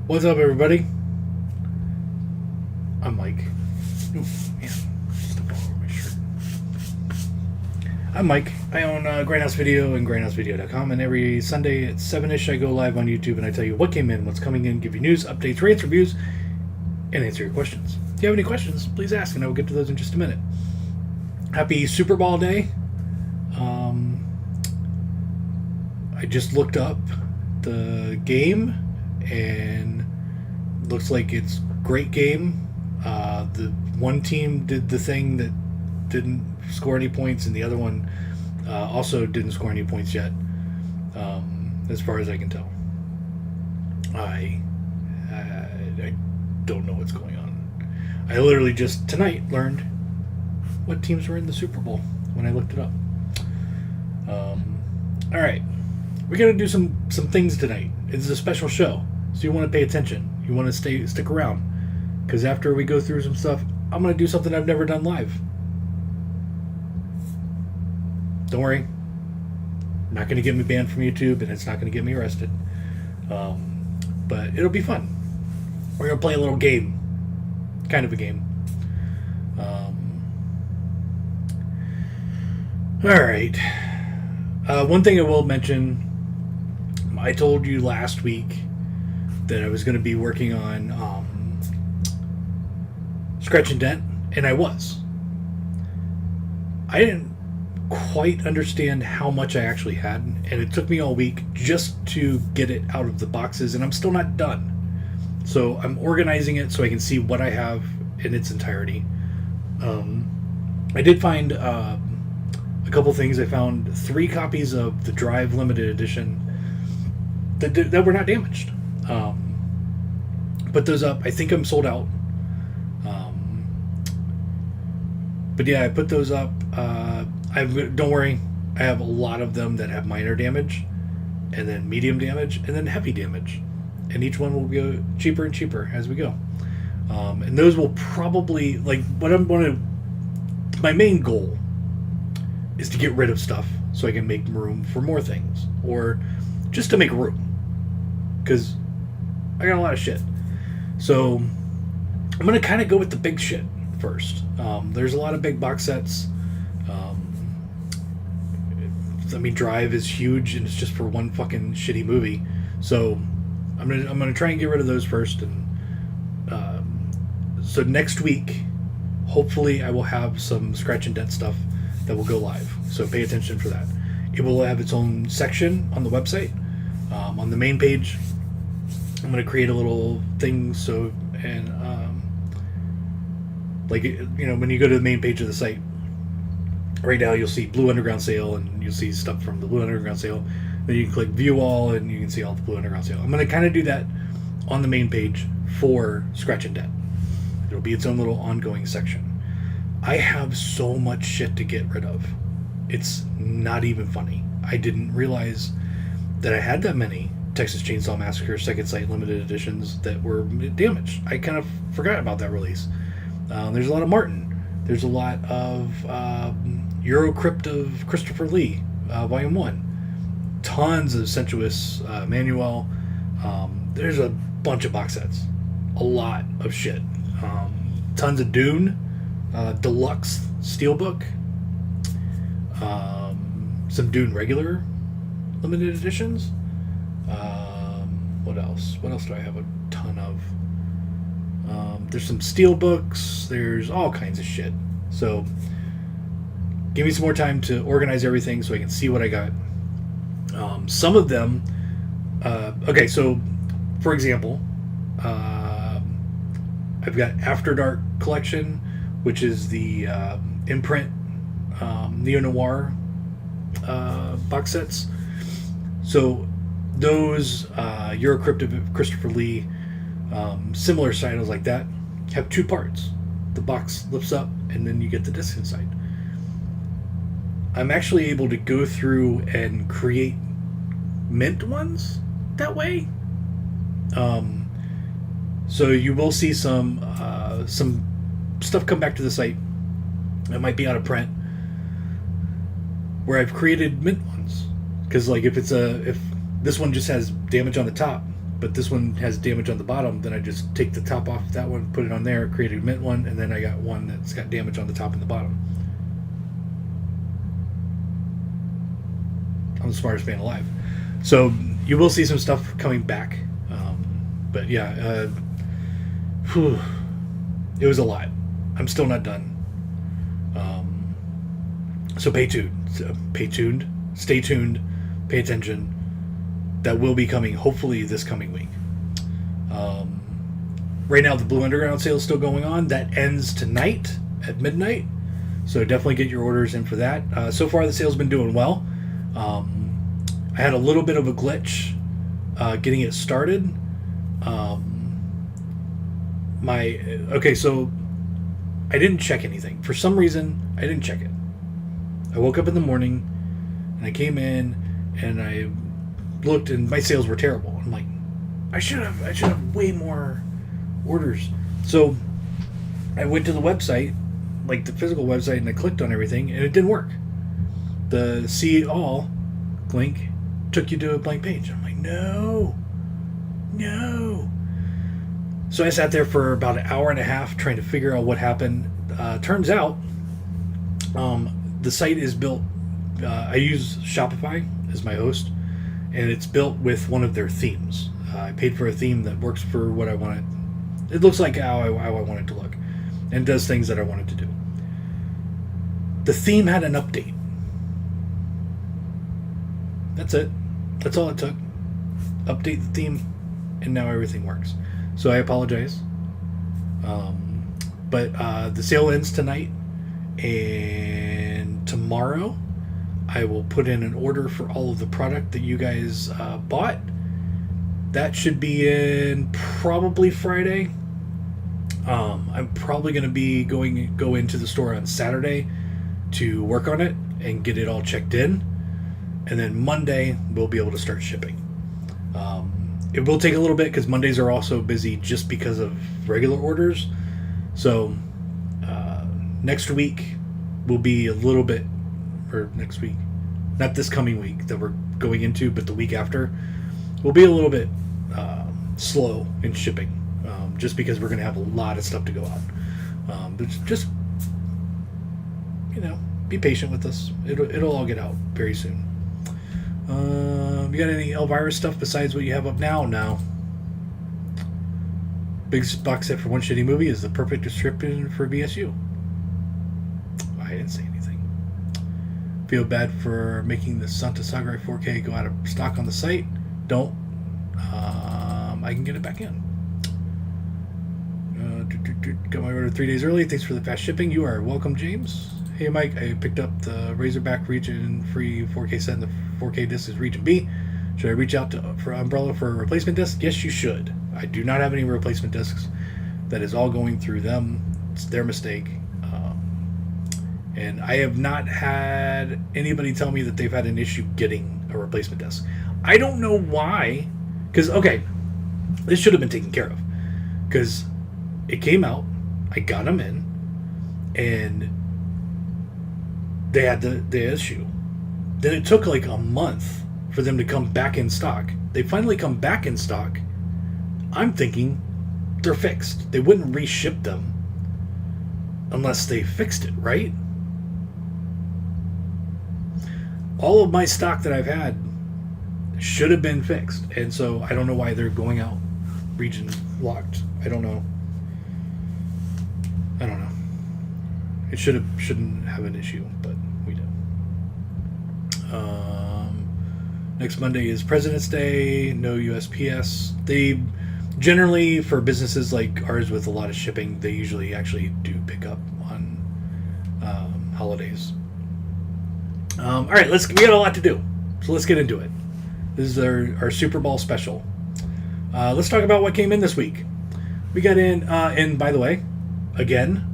What's up, everybody? I'm Mike. Ooh, man, stuff all over my shirt. I'm Mike. I own Grindhouse Video and grindhousevideo.com, and every Sunday at 7-ish I go live on YouTube and I tell you what came in, what's coming in, give you news, updates, rates, reviews, and answer your questions. If you have any questions, please ask, and I will get to those in just a minute. Happy Super Bowl day. I just looked up the game, and looks like it's a great game. The one team did the thing that didn't score any points, and the other one also didn't score any points yet, as far as I can tell. I don't know what's going on. I literally just tonight learned what teams were in the Super Bowl when I looked it up. All right, we're gonna do some things tonight. It's a special show, so you want to pay attention. You want to stick around, because after we go through some stuff, I'm gonna do something I've never done live. Don't worry, not gonna get me banned from YouTube, and it's not gonna get me arrested. But it'll be fun. We're gonna play a little game, kind of a game. All right. One thing I will mention, I told you last week that I was going to be working on Scratch and Dent, and I was. I didn't quite understand how much I actually had, and it took me all week just to get it out of the boxes, and I'm still not done. So I'm organizing it so I can see what I have in its entirety. I did find a couple things. I found 3 copies of the Drive Limited Edition that were not damaged. Put those up. I think I'm sold out. But yeah, I put those up. Don't worry, I have a lot of them that have minor damage, and then medium damage, and then heavy damage. And each one will go cheaper and cheaper as we go. And those will probably, like, what I'm going to, my main goal is to get rid of stuff so I can make room for more things, or just to make room, because I got a lot of shit. So I'm going to kind of go with the big shit first. There's a lot of big box sets. I mean, Drive is huge, and it's just for one fucking shitty movie. So I'm gonna try and get rid of those first, and so next week, hopefully, I will have some Scratch and Dent stuff that will go live. So pay attention for that. It will have its own section on the website. On the main page, I'm going to create a little thing. So, and like, you know, when you go to the main page of the site, right now you'll see Blue Underground Sale, and you'll see stuff from the Blue Underground Sale. Then you can click View All, and you can see all the Blue Underground Sale. I'm going to kind of do that on the main page for Scratch and Dent. It'll be its own little ongoing section. I have so much shit to get rid of. It's not even funny. I didn't realize that I had that many Texas Chainsaw Massacre Second Sight limited editions that were damaged. I kind of forgot about that release. There's a lot of Martin. There's a lot of Eurocrypt of Christopher Lee, Volume 1. Tons of Sensuous Manuel. There's a bunch of box sets. A lot of shit. Tons of Dune. Deluxe Steelbook. Some Dune regular limited editions. What else? What else do I have a ton of? There's some Steelbooks. There's all kinds of shit. So give me some more time to organize everything so I can see what I got. Some of them... okay, so for example, I've got After Dark Collection, which is the imprint neo-noir box sets. So those Eurocrypt of Christopher Lee, similar titles like that, have 2 parts. The box lifts up, and then you get the disc inside. I'm actually able to go through and create mint ones that way. So you will see some stuff come back to the site. It might be out of print, where I've created mint ones. Because like if this one just has damage on the top, but this one has damage on the bottom, then I just take the top off that one, put it on there, create a mint one, and then I got one that's got damage on the top and the bottom. I'm the smartest man alive. So you will see some stuff coming back. But yeah, it was a lot. I'm still not done. So stay tuned, pay attention. That will be coming hopefully this coming week. Right now the Blue Underground sale is still going on. That ends tonight at midnight. So definitely get your orders in for that. So far the sale's been doing well. I had a little bit of a glitch getting it started. So I didn't check anything. For some reason, I didn't check it. I woke up in the morning and I came in and I looked and my sales were terrible. I'm like, I should have way more orders. So I went to the website, like the physical website, and I clicked on everything and it didn't work. The see all link took you to a blank page. I'm like, no. So I sat there for about an hour and a half trying to figure out what happened. Turns out the site is built, I use Shopify as my host, and it's built with one of their themes. I paid for a theme that works for what I wanted. It looks like how I want it to look, and does things that I want it to do. The theme had an update. That's it. That's all it took. Update the theme, and now everything works. So I apologize. But the sale ends tonight, and tomorrow I will put in an order for all of the product that you guys bought. That should be in probably Friday. I'm probably going to be go into the store on Saturday to work on it and get it all checked in. And then Monday, we'll be able to start shipping. It will take a little bit because Mondays are also busy just because of regular orders. So next week will be a little bit, or next week, not this coming week that we're going into, but the week after, will be a little bit slow in shipping, just because we're going to have a lot of stuff to go out. But just, be patient with us. It'll all get out very soon. You got any Elvira stuff besides what you have up now? No. Biggest box set for one shitty movie is the perfect description for BSU. I didn't say anything. Feel bad for making the Santa Sakurai 4K go out of stock on the site. Don't. I can get it back in. Got my order 3 days early. Thanks for the fast shipping. You are welcome, James. Hey, Mike. I picked up the Razorback Region free 4K set, and the 4K disc is Region B. Should I reach out for Umbrella for a replacement disc? Yes, you should. I do not have any replacement discs. That is all going through them. It's their mistake. And I have not had anybody tell me that they've had an issue getting a replacement disc. I don't know why. Because, okay, this should have been taken care of. Because it came out, I got them in, and they had the issue. Then it took like a month for them to come back in stock. They finally come back in stock. I'm thinking they're fixed. They wouldn't reship them unless they fixed it, right? All of my stock that I've had should have been fixed. And so I don't know why they're going out region locked. I don't know. It shouldn't have an issue, but we do. Next Monday is President's Day. No USPS. They generally, for businesses like ours with a lot of shipping, they usually actually do pick up on holidays. All right, we got a lot to do, so let's get into it. This is our Super Bowl special. Let's talk about what came in this week. We got in, and by the way, again,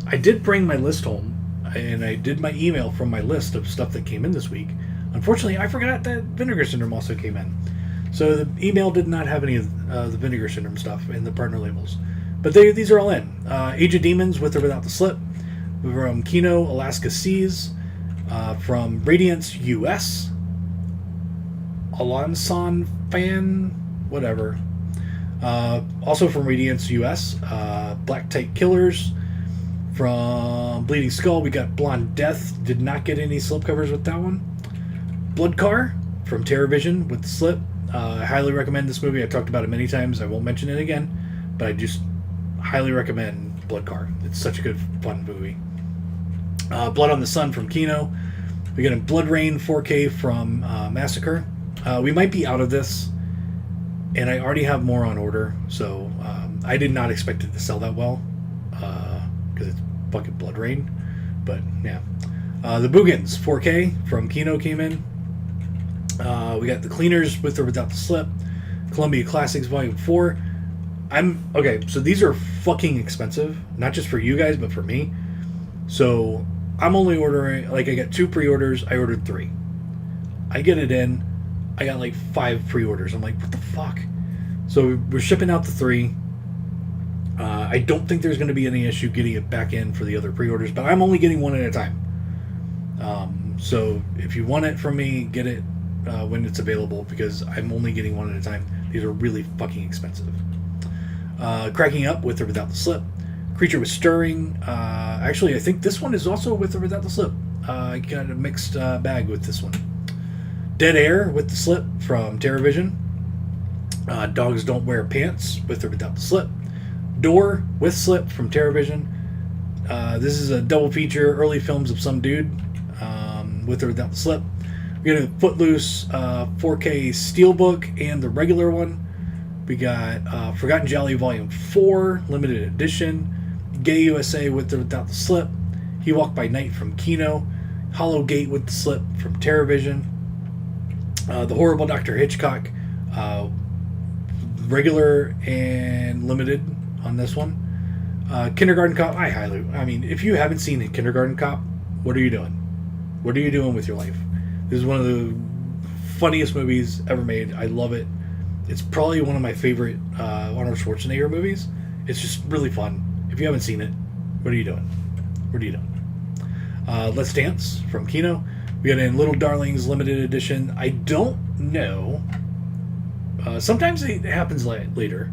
I did bring my list home, and I did my email from my list of stuff that came in this week. Unfortunately, I forgot that Vinegar Syndrome also came in. So the email did not have any of the Vinegar Syndrome stuff in the partner labels. But these are all in. Age of Demons, With or Without the Slip. From Kino, Alaska Seas. From Radiance US. Alanson Fan whatever. Also from Radiance US, Black Tight Killers. From Bleeding Skull, we got Blonde Death. Did not get any slipcovers with that one. Blood Car from TerrorVision with the slip. I highly recommend this movie. I've talked about it many times. I won't mention it again, but I just highly recommend Blood Car. It's such a good, fun movie. Blood on the Sun from Kino. We got a Blood Rain 4K from Massacre. We might be out of this, and I already have more on order, so I did not expect it to sell that well, because it's fucking Blood Rain. But yeah, the Boogans 4K from Kino came in. We got The Cleaners with or without the slip. Columbia Classics Volume 4. Okay, so these are fucking expensive, not just for you guys, but for me. So I'm only ordering, like, I got 2 pre-orders. I ordered 3. I get it in. I got like 5 pre-orders. I'm like, what the fuck? So we're shipping out the 3. I don't think there's going to be any issue getting it back in for the other pre-orders, but I'm only getting one at a time. So if you want it from me, get it when it's available, because I'm only getting one at a time. These are really fucking expensive. Cracking Up with or without the slip. Creature with Stirring. Actually, I think this one is also with or without the slip. I got a mixed bag with this one. Dead Air with the slip from TerrorVision. Dogs Don't Wear Pants with or without the slip. Door with slip from TerrorVision. This is a double feature, early films of some dude, with or without the slip. We got a Footloose 4K Steelbook and the regular one. We got Forgotten Jolly Volume 4, limited edition. Gay USA with or without the slip. He Walked by Night from Kino. Hollow Gate with the slip from TerrorVision. The Horrible Dr. Hitchcock, regular and limited on this one. Kindergarten Cop, I mean, if you haven't seen Kindergarten Cop, what are you doing? What are you doing with your life? This is one of the funniest movies ever made. I love it. It's probably one of my favorite Arnold Schwarzenegger movies. It's just really fun. If you haven't seen it, what are you doing? What are you doing? Let's Dance from Kino. We got in Little Darlings limited edition. I don't know. Sometimes it happens later.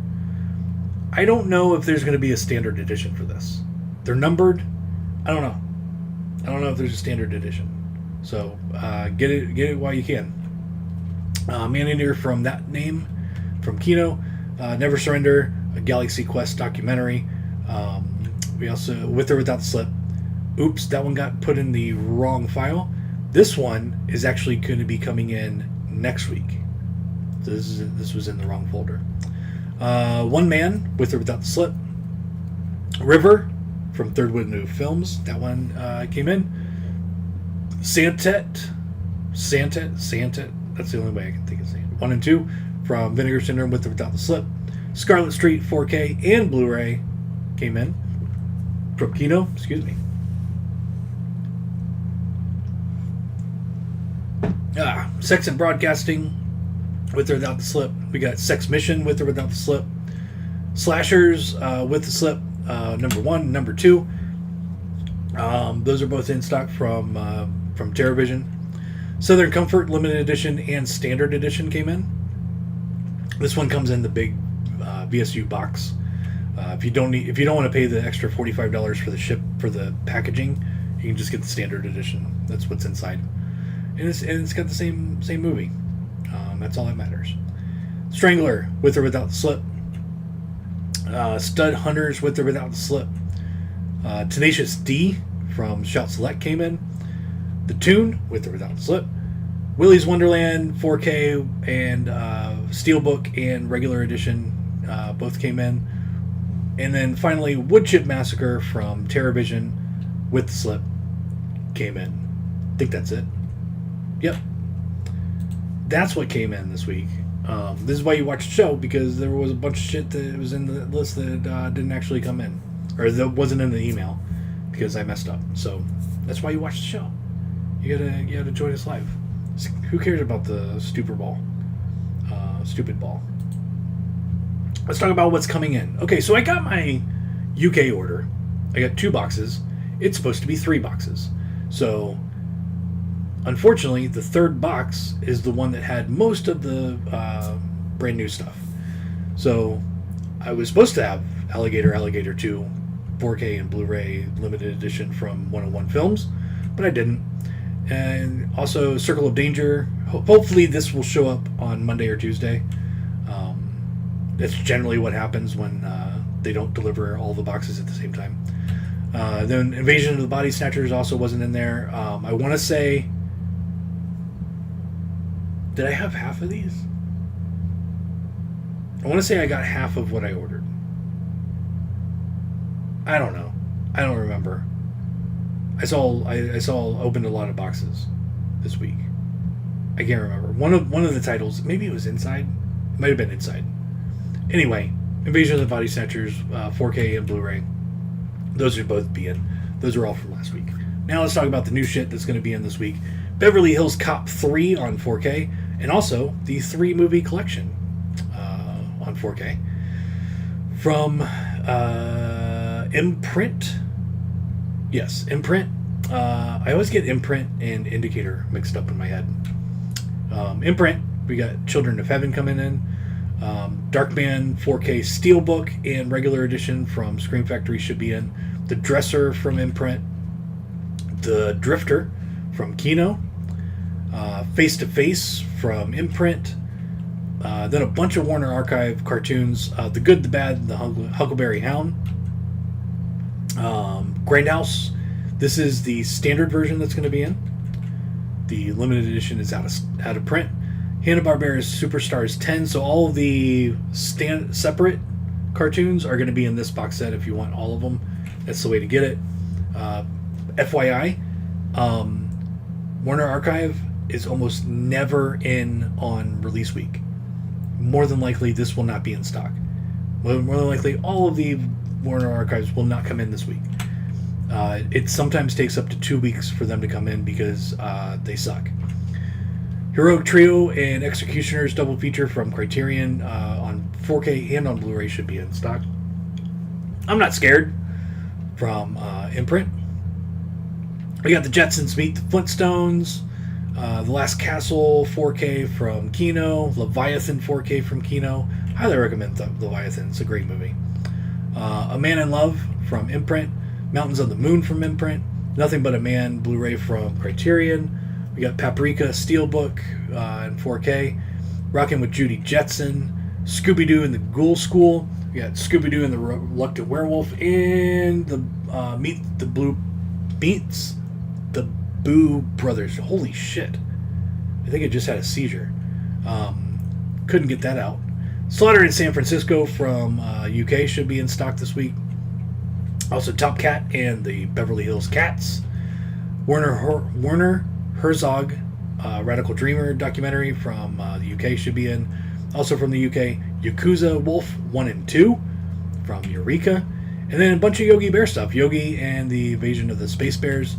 I don't know if there's going to be a standard edition for this. They're numbered. I don't know. I don't know if there's a standard edition. So get it while you can. Man-Eater from That Name from Kino. Never Surrender, a Galaxy Quest documentary. We also, With or Without the Slip. Oops, that one got put in the wrong file. This one is actually going to be coming in next week. So this was in the wrong folder. One Man, With or Without the Slip. River from Third Window Films. That one came in. Santet. That's the only way I can think of saying it. 1 and 2 from Vinegar Syndrome With or Without the Slip. Scarlet Street 4K and Blu-ray came in from Kino. Excuse me. Sex and Broadcasting With or Without the Slip. We got Sex Mission With or Without the Slip. Slashers with the Slip, number 1, number 2. Those are both in stock from TerrorVision. Southern Comfort limited edition and standard edition came in. This one comes in the big VSU box. If you don't want to pay the extra $45 for the packaging, you can just get the standard edition. That's what's inside. And it's got the same movie. That's all that matters. Strangler With or Without the Slip. Stud Hunters With or Without the Slip. Tenacious D from Shout Select came in. The Tune With or Without the Slip. Willy's Wonderland 4K and Steelbook and regular edition both came in. And then finally Woodchip Massacre from TerrorVision with the slip came in. I think that's it. Yep. That's what came in this week. This is why you watch the show, because there was a bunch of shit that was in the list that didn't actually come in. Or that wasn't in the email because I messed up. So that's why you watch the show. You gotta join us live. Who cares about the stupid ball? Stupid ball. Let's talk about what's coming in. Okay, so I got my UK order. I got 2 boxes. It's supposed to be 3 boxes. So unfortunately, the 3rd box is the one that had most of the brand new stuff. So I was supposed to have Alligator 2 4K and Blu-ray limited edition from 101 Films, but I didn't. And also Circle of Danger. Hopefully this will show up on Monday or Tuesday. That's generally what happens when they don't deliver all the boxes at the same time. Then Invasion of the Body Snatchers also wasn't in there. I want to say... Did I have half of these? I want to say I got half of what I ordered. I don't know. I don't remember. I saw opened a lot of boxes this week. I can't remember. One of the titles, maybe it was Inside. It might have been Inside. Anyway, Invasion of the Body Snatchers, 4K and Blu-ray. Those would both be in. Those are all from last week. Now let's talk about the new shit that's going to be in this week. Beverly Hills Cop 3 on 4K, and also the 3 movie collection on 4K from Imprint. Yes, Imprint. I always get Imprint and Indicator mixed up in my head. Imprint, we got Children of Heaven coming in. Darkman 4K Steelbook and regular edition from Scream Factory should be in. The Dresser from Imprint. The Drifter from Kino. Face to Face from Imprint. Then a bunch of Warner Archive cartoons. The Good, the Bad, and the Huckleberry Hound. Grindhouse. This is the standard version that's going to be in. The limited edition is out of print. Hanna-Barbera's Superstars 10. So all of the separate cartoons are going to be in this box set if you want all of them. That's the way to get it. FYI, Warner Archive is almost never in on release week. More than likely, this will not be in stock. More than likely, all of the Warner Archives will not come in this week. It sometimes takes up to 2 weeks for them to come in because they suck. Heroic Trio and Executioners double feature from Criterion on 4K and on Blu-ray should be in stock. I'm Not Scared from Imprint. We got the Jetsons Meet the Flintstones, The Last Castle 4K from Kino, Leviathan 4K from Kino. Highly recommend Leviathan. It's a great movie. A Man in Love from Imprint, Mountains of the Moon from Imprint, Nothing But a Man Blu-ray from Criterion. We got Paprika Steelbook in 4K, Rockin' with Judy Jetson, Scooby-Doo and the Ghoul School. We got Scooby-Doo and the Reluctant Werewolf, and the Meets the Boo Brothers. Holy shit. I think I just had a seizure. Couldn't get that out. Slaughter in San Francisco from UK should be in stock this week. Also Top Cat and the Beverly Hills Cats. Werner Herzog Radical Dreamer documentary from the UK should be in. Also from the UK, Yakuza Wolf 1 and 2 from Eureka. And then a bunch of Yogi Bear stuff. Yogi and the Invasion of the Space Bears,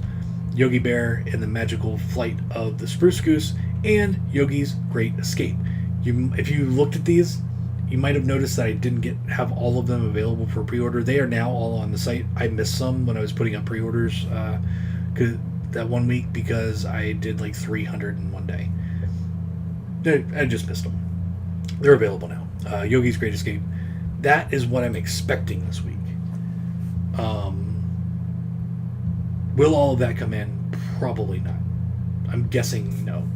Yogi Bear and the Magical Flight of the Spruce Goose, and Yogi's Great Escape. If you looked at these, you might have noticed that I didn't have all of them available for pre-order. They are now all on the site. I missed some when I was putting up pre-orders that 1 week because I did like 300 in one day. I just missed them. They're available now. Yogi's Great Escape. That is what I'm expecting this week. Will all of that come in? Probably not. I'm guessing no.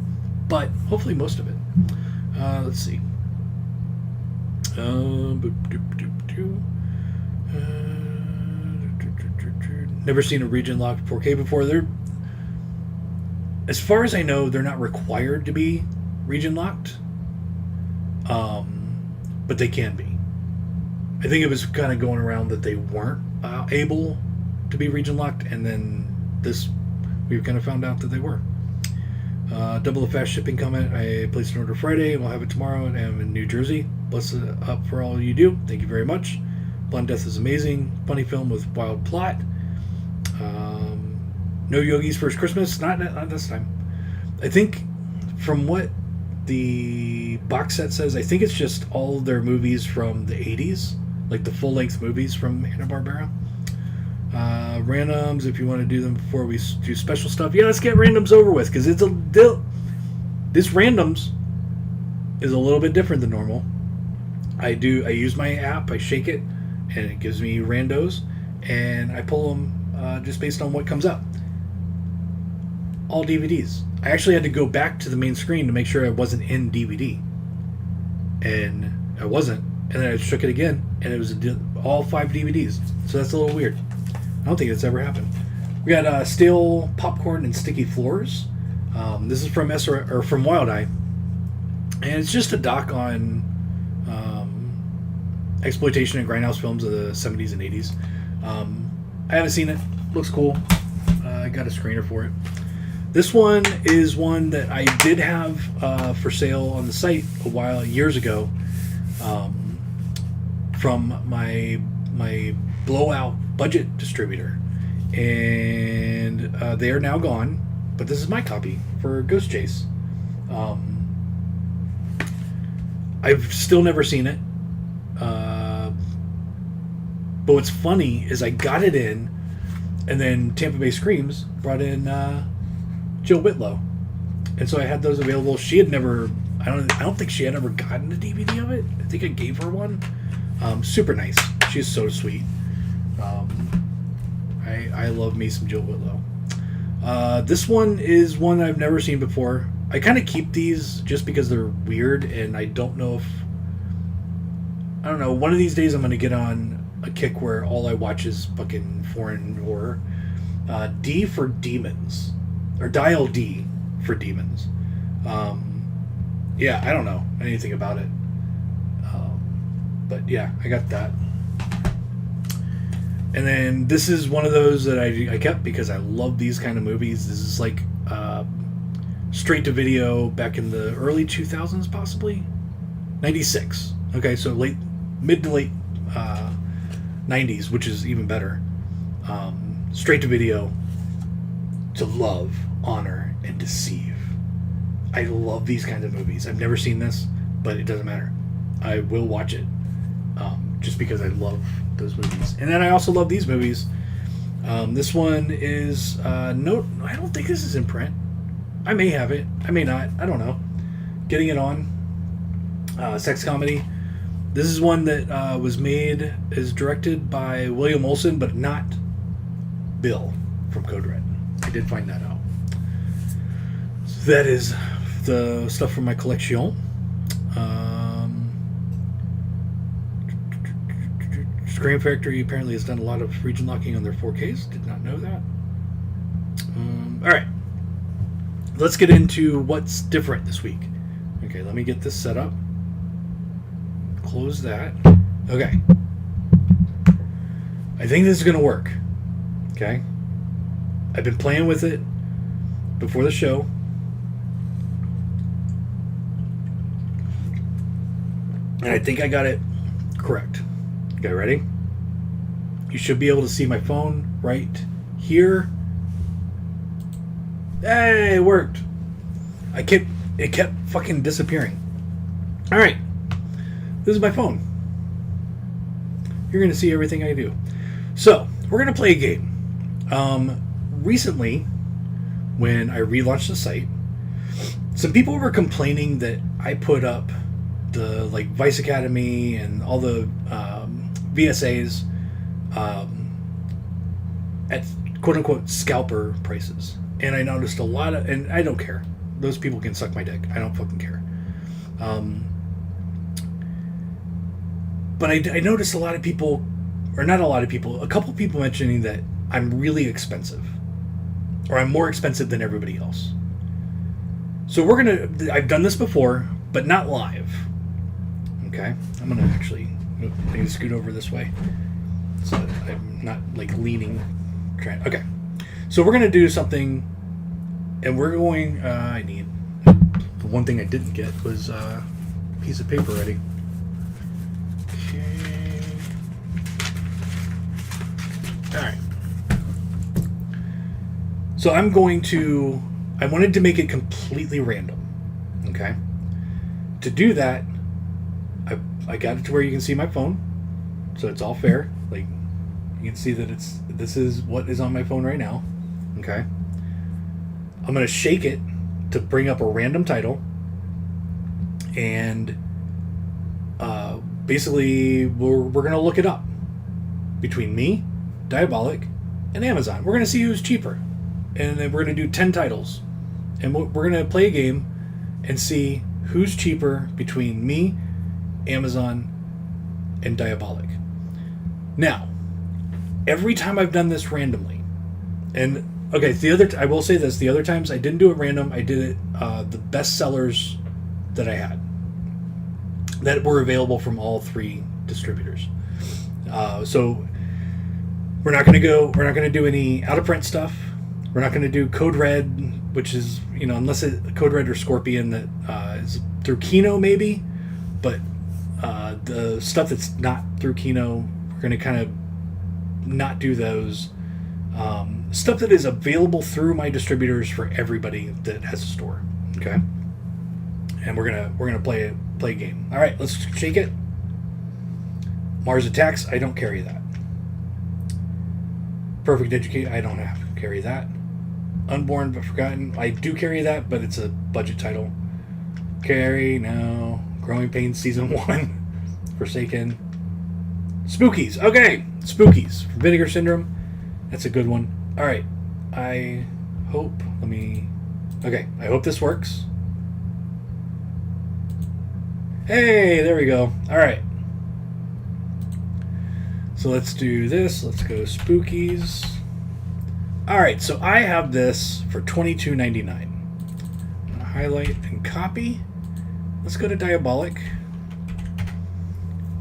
But hopefully most of it. Let's see. Never seen a region locked 4K before. As far as I know, they're not required to be region locked. But they can be. I think it was kind of going around that they weren't able to be region locked, and then we've kind of found out that they were. Double the fast shipping comment. I placed an order Friday and we'll have it tomorrow, and I'm in New Jersey. Bless it up for all you do. Thank you very much. Blonde Death is amazing. Funny film with wild plot. No Yogi's First Christmas. Not this time. I think from what the box set says, I think it's just all their movies from the 80s, like the full-length movies from Hanna-Barbera. Randoms, if you want to do them before we do special stuff. Yeah, let's get randoms over with, because this randoms is a little bit different than normal. I use my app. I shake it, and it gives me randos, and I pull them just based on what comes up. All DVDs. I actually had to go back to the main screen to make sure I wasn't in DVD, and I wasn't. And then I shook it again, and it was all 5 DVDs. So that's a little weird. I don't think it's ever happened. We got stale popcorn and sticky floors. This is from from Wild Eye, and it's just a doc on exploitation and grindhouse films of the 70s and 80s. I haven't seen it. Looks cool. I got a screener for it. This one is one that I did have for sale on the site years ago, from my blowout budget distributor, and they are now gone. But this is my copy for Ghost Chase. I've still never seen it. But what's funny is I got it in, and then Tampa Bay Screams brought in Jill Whitlow, and so I had those available. She had never, I don't think she had ever gotten a DVD of it. I think I gave her one. Super nice. She's so sweet. I love me some Jill Whitlow. This one is one I've never seen before. I kind of keep these just because they're weird, and I don't know. One of these days I'm going to get on a kick where all I watch is fucking foreign horror. D for Demons. Or Dial D for Demons. Yeah, I don't know anything about it. But yeah, I got that. And then this is one of those that I kept because I love these kind of movies. This is like straight to video back in the early 2000s, possibly 96. Okay, so mid to late 90s, which is even better. Straight to video. To Love, Honor, and Deceive. I love these kinds of movies. I've never seen this, but it doesn't matter. I will watch it, just because I love those movies. And then I also love these movies. This one is I don't think this is in print. I may have it. I may not. I don't know. Getting It On. Sex comedy. This is one that is directed by William Olson, but not Bill from Code Red. I did find that out. So that is the stuff from my collection. Scream Factory apparently has done a lot of region locking on their 4Ks. Did not know that. Alright. Let's get into what's different this week. Okay, let me get this set up. Close that. Okay. I think this is going to work. Okay. I've been playing with it before the show. And I think I got it correct. Okay, ready? You should be able to see my phone right here. Hey, it worked. It kept fucking disappearing. Alright. This is my phone. You're going to see everything I do. So, we're going to play a game. Recently, when I relaunched the site, some people were complaining that I put up the Vice Academy and all the VSAs at quote-unquote scalper prices. And I noticed a lot of... And I don't care. Those people can suck my dick. I don't fucking care. But I noticed a lot of people... Or not a lot of people. A couple people mentioning that I'm really expensive. Or I'm more expensive than everybody else. So we're going to... I've done this before, but not live. Okay? I'm going to actually... I need to scoot over this way. So that I'm not, leaning... Okay. So we're going to do something... And we're going... I need... The one thing I didn't get was a piece of paper ready. Okay. Alright. So I'm going to... I wanted to make it completely random. Okay? To do that, I got it to where you can see my phone. So it's all fair. You can see that this is what is on my phone right now. Okay? I'm going to shake it to bring up a random title. And basically, we're going to look it up between me, Diabolic, and Amazon. We're going to see who's cheaper. And then we're going to do 10 titles. And we're going to play a game and see who's cheaper between me, Amazon, and Diabolic. Now, every time I've done this randomly, and okay, I will say this: the other times I didn't do it random. I did it the best sellers that I had that were available from all 3 distributors. So we're not going to do any out of print stuff. We're not going to do Code Red, which is, unless Code Red or Scorpion that is through Kino maybe, but the stuff that's not through Kino, we're going to kind of not do those. Stuff that is available through my distributors for everybody that has a store. Okay, and we're gonna play a game. All right, let's shake it. Mars Attacks. I don't carry that. Perfect Educate. I don't have to carry that. Unborn but Forgotten. I do carry that, but it's a budget title. Carry no. Growing Pains Season 1. Forsaken. Spookies. Okay, Spookies. Vinegar Syndrome. That's a good one. All right. I hope. Okay. I hope this works. Hey, there we go. All right. So let's do this. Let's go Spookies. All right. So I have this for $22.99. I'm gonna highlight and copy. Let's go to Diabolic.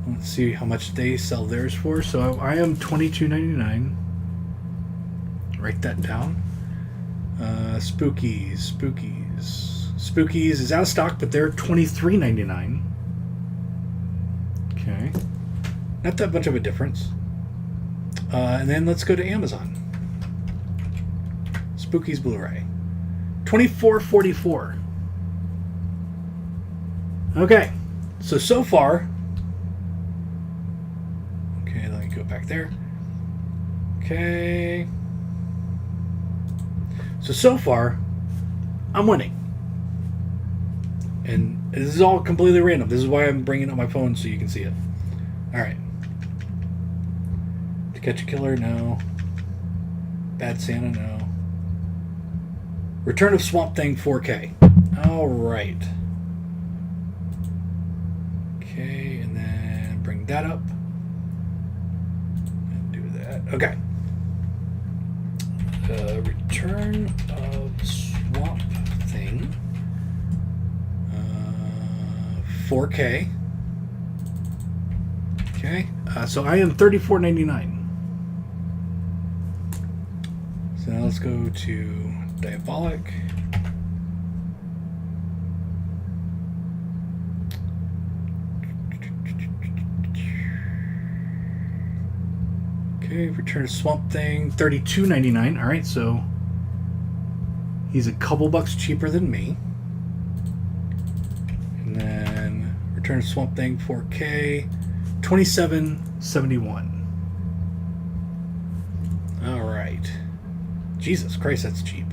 Let's see how much they sell theirs for. So I am $22.99. Write that down. Spookies is out of stock, but they're $23.99. Okay, not that much of a difference. And then let's go to Amazon. Spookies Blu-ray, $24.44. Okay, so far. Okay, let me go back there. Okay. So far, I'm winning. And this is all completely random. This is why I'm bringing up my phone so you can see it. All right. To Catch a Killer, no. Bad Santa, no. Return of Swamp Thing 4K. All right. Okay, and then bring that up. And do that. Okay. Return of Swamp Thing 4K. Okay, so I am $34.99. So now let's go to Diabolic. Okay, Return of Swamp Thing, $32.99. All right, so he's a couple bucks cheaper than me. And then Return of Swamp Thing 4K, $27.71. All right. Jesus Christ, that's cheap.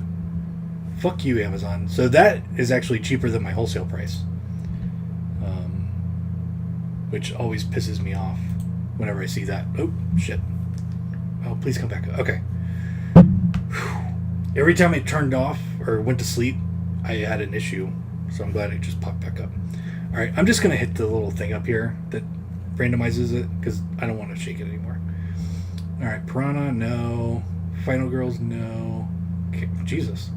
Fuck you, Amazon. So that is actually cheaper than my wholesale price, which always pisses me off whenever I see that. Oh, shit. Oh, please come back. Okay. Every time it turned off or went to sleep, I had an issue. So I'm glad it just popped back up. All right, I'm just going to hit the little thing up here that randomizes it because I don't want to shake it anymore. All right, Piranha, no. Final Girls, no. Okay, Jesus.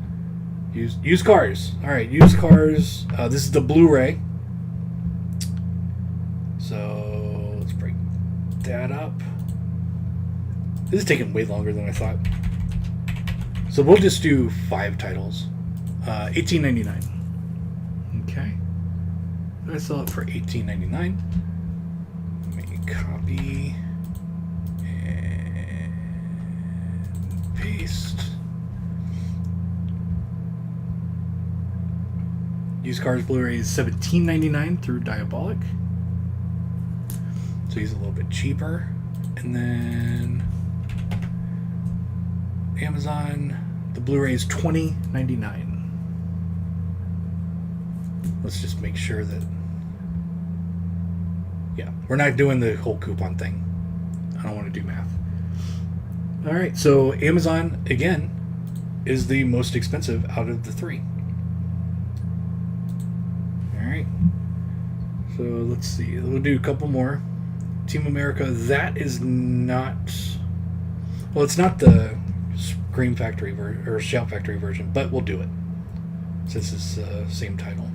Used cars. All right, used cars. This is the Blu-ray. So let's break that up. This is taking way longer than I thought. So we'll just do 5 titles. $18.99. Okay. I sell it for $18.99. Let me copy and paste. Used Cars Blu-ray is $17.99 through Diabolic. So he's a little bit cheaper. And then Amazon, the Blu-ray is $20.99. Let's just make sure that Yeah, we're not doing the whole coupon thing. I don't want to do math. All right, so Amazon, again, is the most expensive out of the three. All right. So let's see. We'll do a couple more. Team America, that is not... Well, it's not the Scream Factory or Shout Factory version, but we'll do it since it's the same title.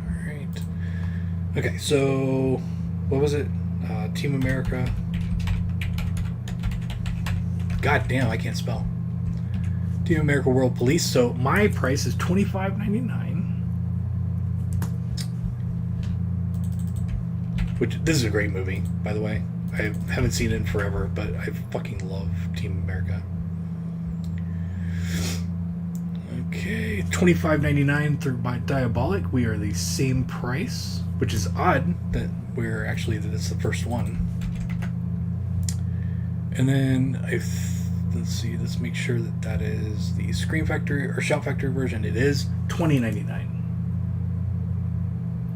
All right. Okay, so what was it? Team America. God damn, I can't spell. Team America World Police. So my price is $25.99. Which, this is a great movie, by the way. I haven't seen it in forever, but I fucking love Team America. Okay, $25.99 through by Diabolic. We are the same price, which is odd that we're actually, that's the first one. And then let's see, let's make sure that that is the Scream Factory or Shout Factory version. It is $20.99.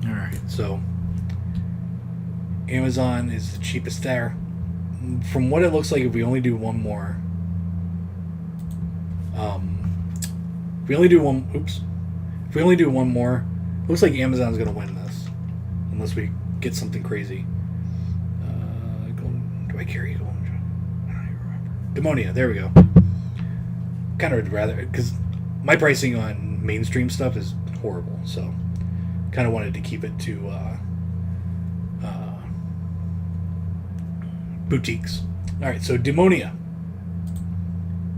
All right, so Amazon is the cheapest there. From what it looks like, if we only do one more, if we only do one more, it looks like Amazon's gonna win this, unless we get something crazy. Do I carry Gold? I don't even remember. Demonia, there we go. Kind of would rather, because my pricing on mainstream stuff is horrible, so kind of wanted to keep it to boutiques. All right, so Demonia.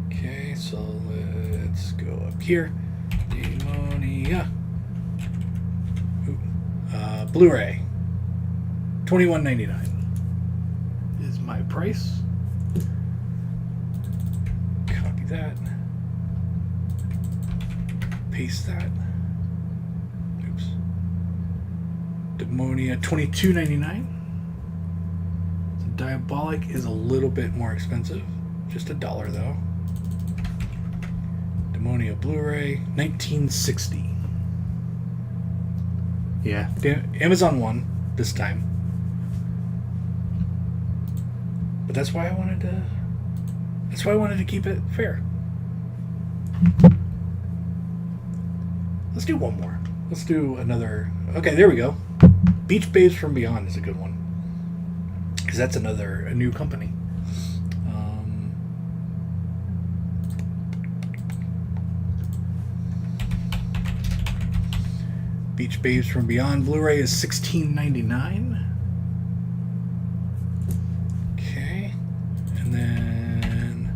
Okay, so let's go up here. Demonia. Blu-ray. $21.99 is my price. Copy that. Paste that. Oops. Demonia, $22.99. Diabolic is a little bit more expensive, just $1 though. Demonia Blu-ray, $19.60. Yeah, Amazon won this time, but that's why I wanted to. That's why I wanted to keep it fair. Let's do one more. Let's do another. Okay, there we go. Beach Babes from Beyond is a good one. Because that's a new company. Beach Babes from Beyond Blu-ray is $16.99. Okay, and then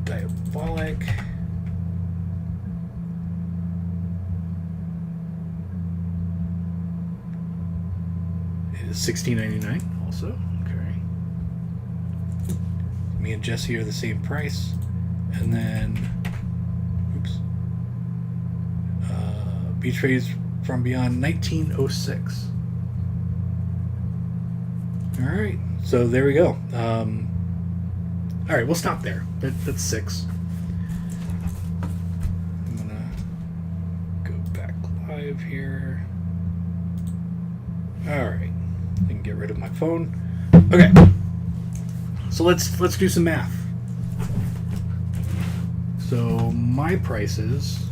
Diabolic. Is $16.99 also. Okay. Me and Jesse are the same price. And then Beach Babes from Beyond, 1906. Alright. So there we go. Alright, we'll stop there. That's 6. I'm gonna go back live here. Alright. I can get rid of my phone. Okay, so let's do some math. So my prices,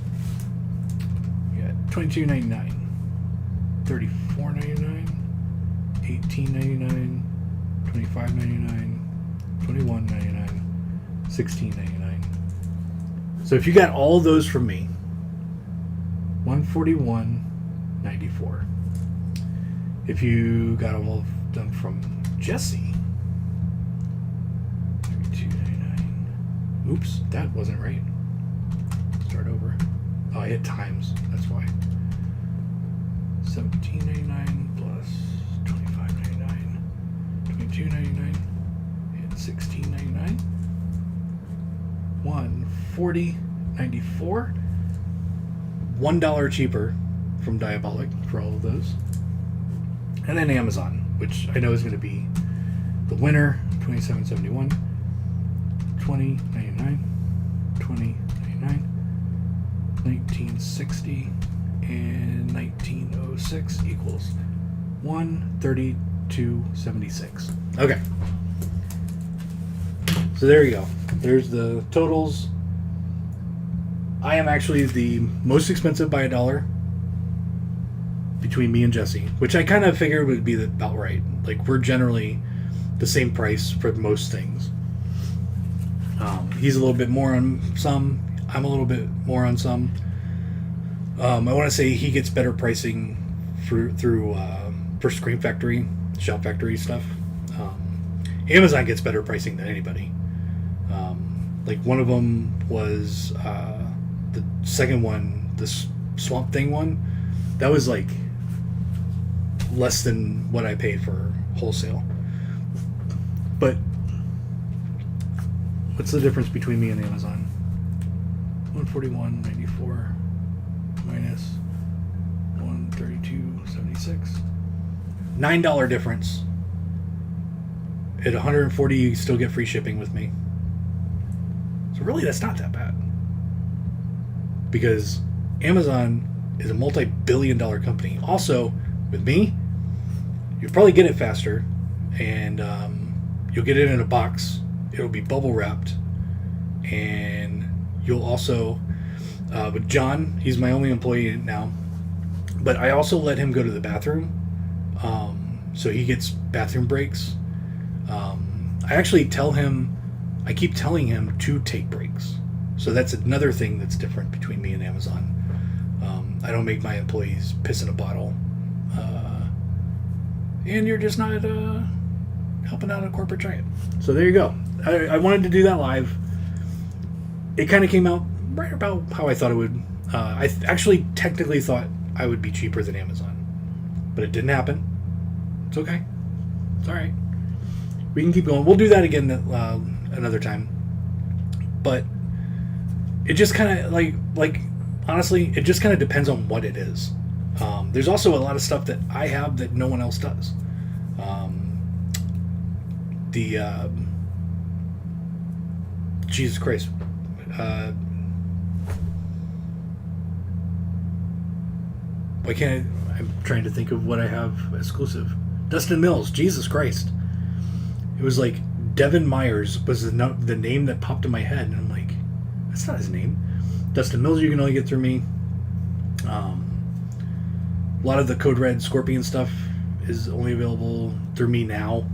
yeah, $22.99, $34.99, $18.99, $25.99, $21.99, $16.99. So if you got all those from me, $141.94. If you got them all done from Jesse, $32.99. Oops, that wasn't right. Start over. Oh, I hit times. That's why. $17.99 plus $25.99, $22.99, and $16.99. $140.94. $1 cheaper from Diabolic for all of those. And then Amazon, which I know is going to be the winner, $27.71, $20.99, $20.99, $19.60, and $19.06 equals $132.76. Okay. So there you go. There's the totals. I am actually the most expensive by $1 between me and Jesse, which I kind of figured would be about right. Like, we're generally the same price for most things. He's a little bit more on some. I'm a little bit more on some. I want to say he gets better pricing for Screen Factory, Shout Factory stuff. Amazon gets better pricing than anybody. Like, one of them was the second one, this Swamp Thing one. That was like less than what I paid for wholesale. But what's the difference between me and Amazon? $141.94 minus $132.76. $9 difference. At $140, you still get free shipping with me. So really, that's not that bad. Because Amazon is a multi-billion-dollar company. Also, with me, you'll probably get it faster, and you'll get it in a box. It'll be bubble wrapped, and you'll also, with John, he's my only employee now, but I also let him go to the bathroom, so he gets bathroom breaks. I actually I keep telling him to take breaks. So that's another thing that's different between me and Amazon. I don't make my employees piss in a bottle. And you're just not helping out a corporate giant. So there you go. I wanted to do that live. It kind of came out right about how I thought it would. I actually technically thought I would be cheaper than Amazon. But it didn't happen. It's okay. It's all right. We can keep going. We'll do that again another time. But it just kind of like honestly, it just kind of depends on what it is. There's also a lot of stuff that I have that no one else does. Jesus Christ. Why can't I'm trying to think of what I have exclusive. Dustin Mills. Jesus Christ. It was like Devin Myers was the name that popped in my head, and I'm like, that's not his name. Dustin Mills, you can only get through me. A lot of the Code Red Scorpion stuff is only available through me now,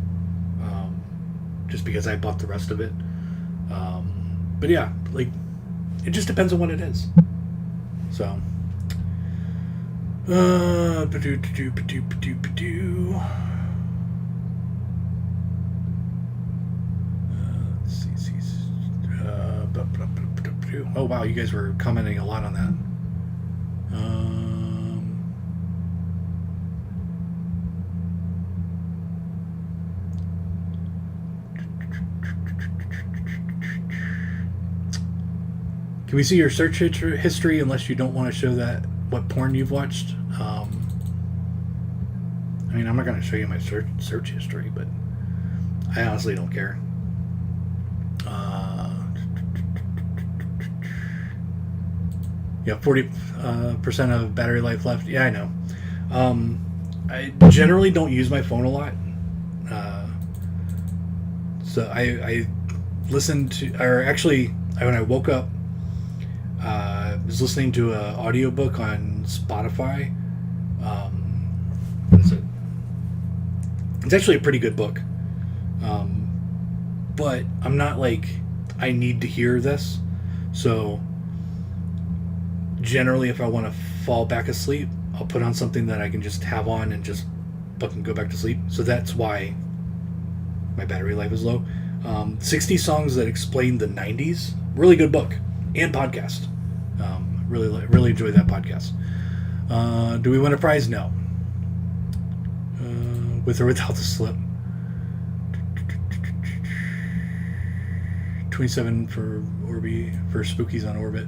just because I bought the rest of it. But yeah, like, it just depends on what it is. So, oh wow, you guys were commenting a lot on that. Can we see your search history unless you don't want to show that what porn you've watched? I mean, I'm not going to show you my search history, but I honestly don't care. Yeah, 40% of battery life left. Yeah, I know. I generally don't use my phone a lot. So I listened to, or actually, when I woke up, I was listening to an audiobook on Spotify. What is it? It's actually a pretty good book. But I'm not like, I need to hear this. So generally, if I want to fall back asleep, I'll put on something that I can just have on and just fucking go back to sleep. So that's why my battery life is low. 60 Songs That Explain the 90s. Really good book. And podcast. Really enjoy that podcast. Do we win a prize? No. With or without the slip. 27 for Spookies on Orbit.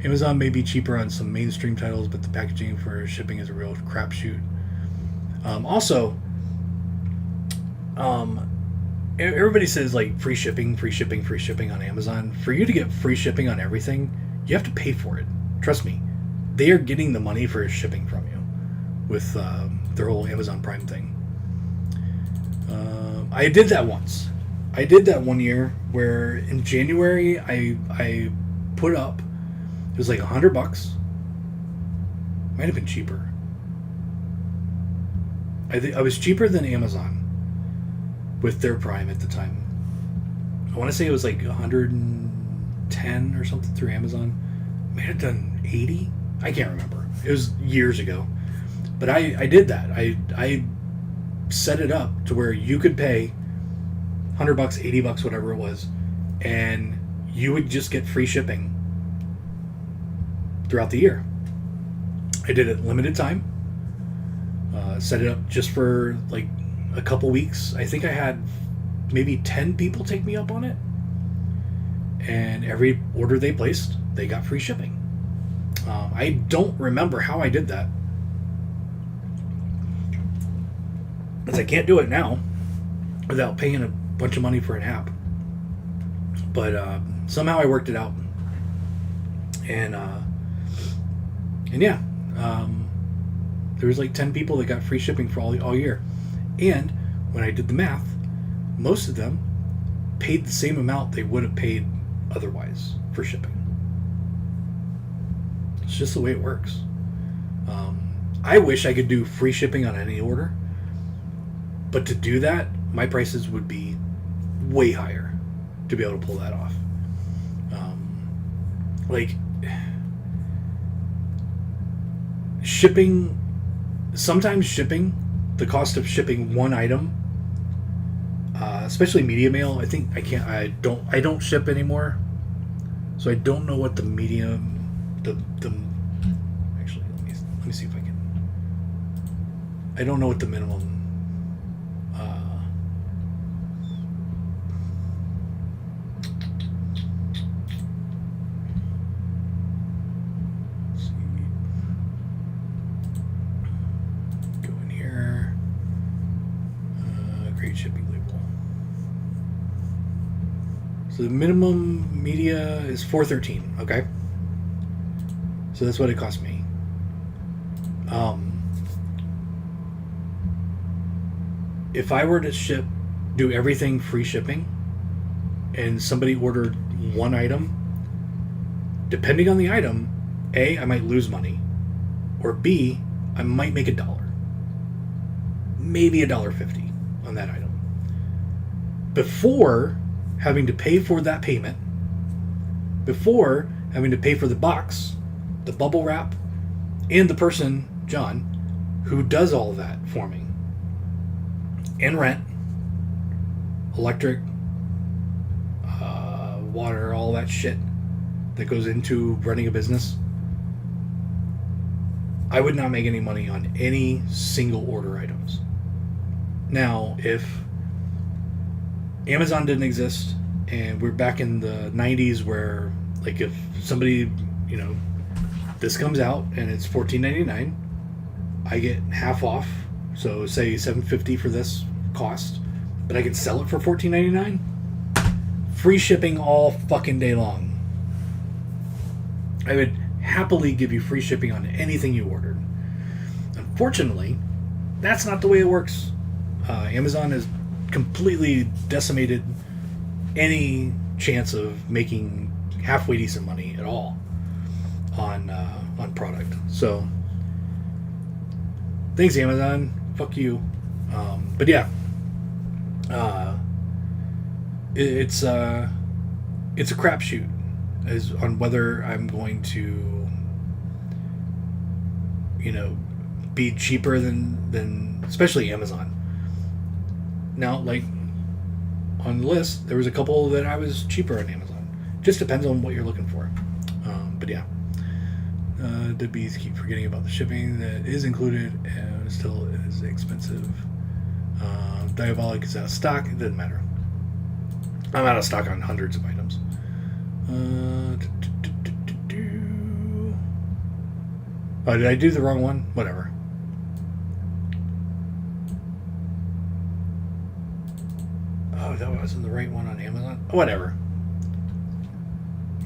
Amazon may be cheaper on some mainstream titles, but the packaging for shipping is a real crapshoot. Also, everybody says like free shipping on Amazon. For you to get free shipping on everything, you have to pay for it. Trust me, they are getting the money for shipping from you. with their whole Amazon Prime thing. I did that once. I did that one year where in January I put up, it was like $100. Might have been cheaper. I think I was cheaper than Amazon with their Prime at the time. I want to say it was like 110 or something through Amazon. May have done 80. I can't remember. It was years ago. But I did that. I set it up to where you could pay $100, $80, whatever it was, and you would just get free shipping throughout the year. I did it limited time. Set it up just for like a couple weeks. I think I had maybe 10 people take me up on it, and every order they placed, they got free shipping. I don't remember how I did that, because I can't do it now without paying a bunch of money for an app. But somehow I worked it out, and yeah, there was like 10 people that got free shipping for all year. And when I did the math, most of them paid the same amount they would have paid otherwise for shipping. It's just the way it works. I wish I could do free shipping on any order, but to do that, my prices would be way higher to be able to pull that off. Like, shipping, sometimes shipping, the cost of shipping one item, especially media mail, I don't ship anymore, so I don't know what the medium, actually, let me see if I can, I don't know what the minimum, shipping label. So the minimum media is $4.13. Okay, so that's what it cost me. If I were to do everything free shipping, and somebody ordered one item, depending on the item, A, I might lose money, or B, I might make $1, maybe $1.50 on that item, before having to pay for that payment, before having to pay for the box, the bubble wrap, and the person, John, who does all of that for me, and rent, electric, water, all that shit that goes into running a business. I would not make any money on any single order items. Now, if Amazon didn't exist and we're back in the 90s where, like, if somebody, this comes out and it's $14.99, I get half off, so say $7.50 for this cost, but I can sell it for $14.99, free shipping all fucking day long. I would happily give you free shipping on anything you ordered. Unfortunately, that's not the way it works. Amazon has completely decimated any chance of making halfway decent money at all on product. So thanks, Amazon. Fuck you. But yeah, it's a crapshoot as on whether I'm going to, be cheaper than especially Amazon. Now, like, on the list, there was a couple that I was cheaper on Amazon. Just depends on what you're looking for. But yeah. The bees keep forgetting about the shipping that is included and still is expensive. Diabolic is out of stock. It doesn't matter. I'm out of stock on hundreds of items. Oh, did I do the wrong one? Whatever. Oh, that wasn't the right one on Amazon? Whatever.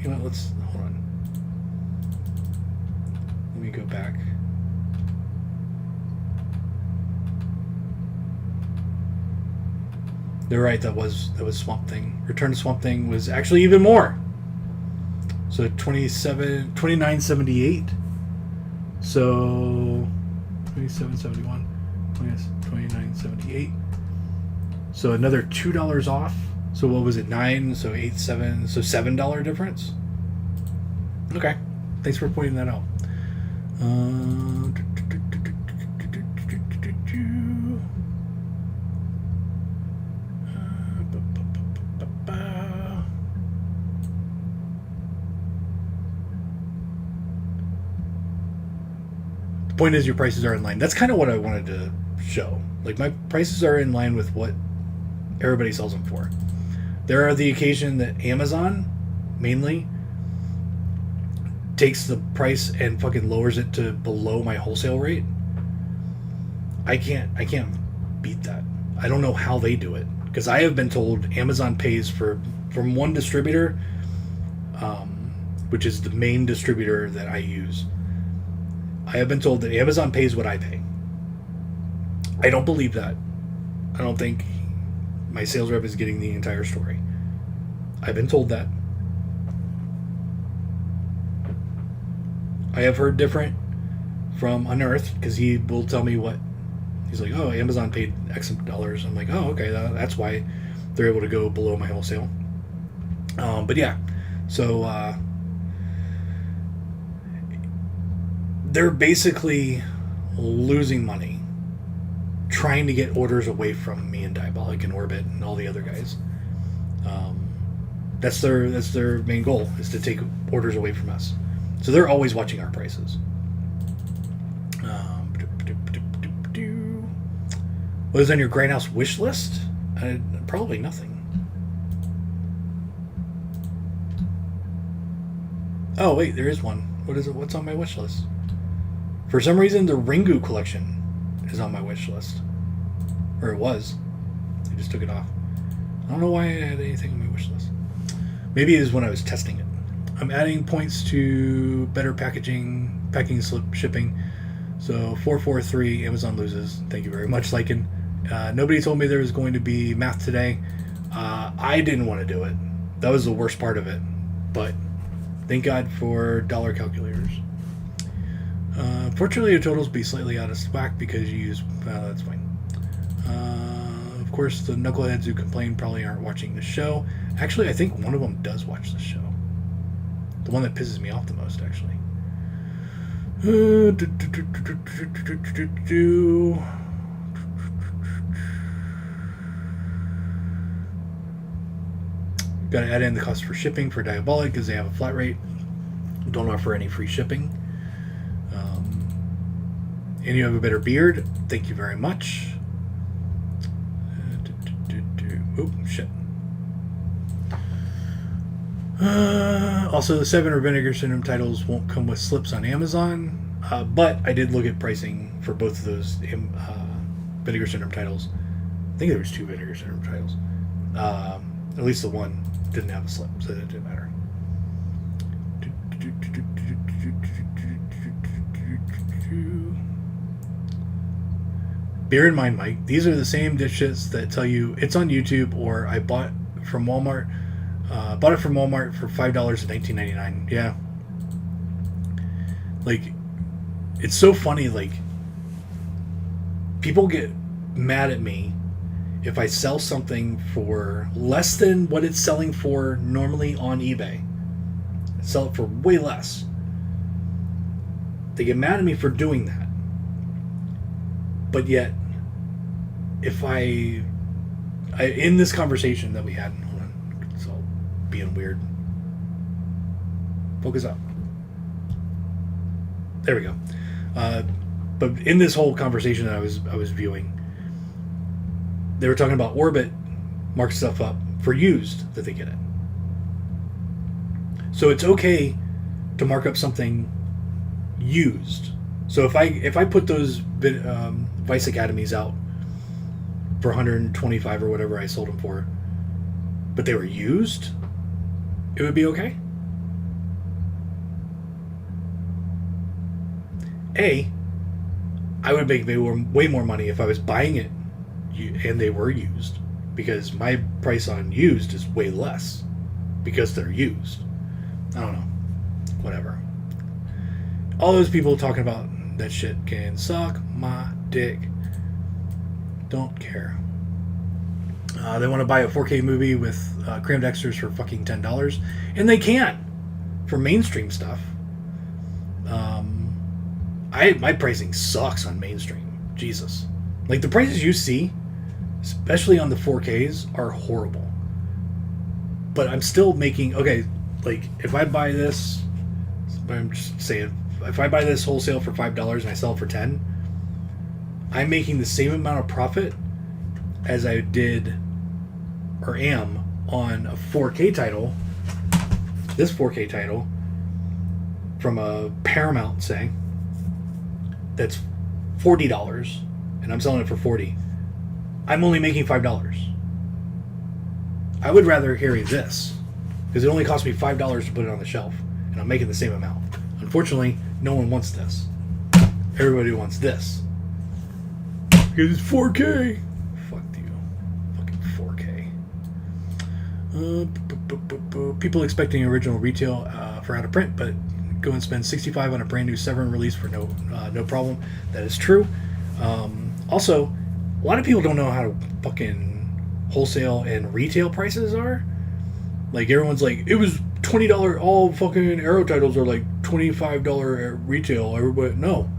Let's hold on. Let me go back. They're right. That was Swamp Thing. Return to Swamp Thing was actually even more. So 29.78. So 27.71. 29.78. So another $2 off. So what was it? 9. So 8, 7. So $7 difference. Okay. Thanks for pointing that out. The point is your prices are in line. That's kind of what I wanted to show. Like, my prices are in line with what everybody sells them for. There are the occasion that Amazon, mainly, takes the price and fucking lowers it to below my wholesale rate. I can't beat that. I don't know how they do it, because I have been told Amazon pays from one distributor, which is the main distributor that I use. I have been told that Amazon pays what I pay. I don't believe that. I don't think my sales rep is getting the entire story. I've been told that. I have heard different from Unearthed, because he will tell me what he's like. Oh, Amazon paid X dollars. I'm like, oh, okay, that's why they're able to go below my wholesale. But yeah, so they're basically losing money trying to get orders away from me and Diabolic and Orbit and all the other guys. That's their main goal, is to take orders away from us. So they're always watching our prices. What is on your Grindhouse wish list? Probably nothing. Oh wait, there is one. What is it? What's on my wish list? For some reason, the Ringu collection is on my wish list, or it was. I just took it off. I don't know why I had anything on my wish list. Maybe it is when I was testing it. I'm adding points to better packing slip shipping. So 443, Amazon loses. Thank you very much, Lycan. Nobody told me there was going to be math today. I didn't want to do it. That was the worst part of it. But thank God for dollar calculators. Fortunately, your totals be slightly out of whack because you use... that's fine. Of course, the knuckleheads who complain probably aren't watching the show. Actually, I think one of them does watch the show. The one that pisses me off the most, actually. Got to add in the cost for shipping for Diabolic because they have a flat rate. Don't offer any free shipping. And you have a better beard. Thank you very much. Oh, shit. Also, the 7 Vinegar Syndrome titles won't come with slips on Amazon. But I did look at pricing for both of those Vinegar Syndrome titles. I think there was 2 Vinegar Syndrome titles. At least the one didn't have a slip, so that didn't matter. Bear in mind, Mike, these are the same dipshits that tell you it's on YouTube, or I bought from Walmart. Bought it from Walmart for $5 in 1999. Yeah. Like, it's so funny, like, people get mad at me if I sell something for less than what it's selling for normally on eBay. I sell it for way less. They get mad at me for doing that. But yet, if I in this conversation that we had, hold on, it's all being weird. Focus up. There we go. But in this whole conversation that I was viewing, they were talking about Orbit marks stuff up for used that they get it. So it's okay to mark up something used. So if I put those Vice Academies out for 125 or whatever I sold them for, but they were used, it would be okay. I would make way more money if I was buying it and they were used, because my price on used is way less because they're used. I don't know. Whatever. All those people talking about that shit can suck my dick. Don't care. They want to buy a 4K movie with crammed extras for fucking $10, and they can for mainstream stuff. My pricing sucks on mainstream. Jesus, like the prices you see, especially on the 4Ks, are horrible. But I'm still making like if I buy this, I'm just saying, if I buy this wholesale for $5 and I sell it for $10, I'm making the same amount of profit as I did or am on a 4K title. This 4K title from a Paramount, say, that's $40, and I'm selling it for $40. I'm only making $5. I would rather carry this because it only cost me $5 to put it on the shelf, and I'm making the same amount. Unfortunately, no one wants this. Everybody wants this because it's 4K. Fuck you, fucking 4K. People expecting original retail for out of print, but go and spend $65 on a brand new Severin release for no problem. That is true. Also, a lot of people don't know how to fucking wholesale and retail prices are. Like, everyone's like, it was $20. All fucking Arrow titles are like $25 retail. Everybody, no.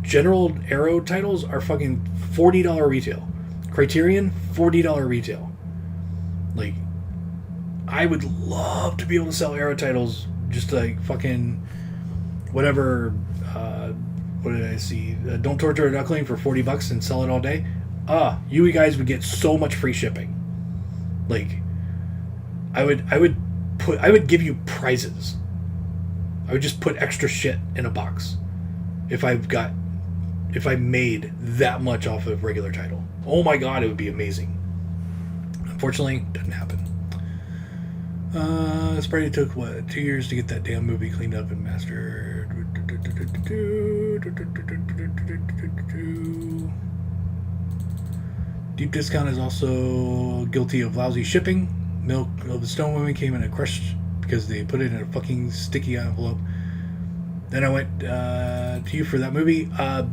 General Arrow titles are fucking $40 retail. Criterion, $40 retail. Like, I would love to be able to sell Arrow titles just like fucking whatever. What did I see? Don't Torture a Duckling for $40 and sell it all day. You guys would get so much free shipping. Like, I would give you prizes. I would just put extra shit in a box if I made that much off of regular title. Oh my god, it would be amazing. Unfortunately, it doesn't happen. This probably took 2 years to get that damn movie cleaned up and mastered. Deep Discount is also guilty of lousy shipping. Milk of the Stone Women came in a crushed because they put it in a fucking sticky envelope. Then I went to you for that movie. I'll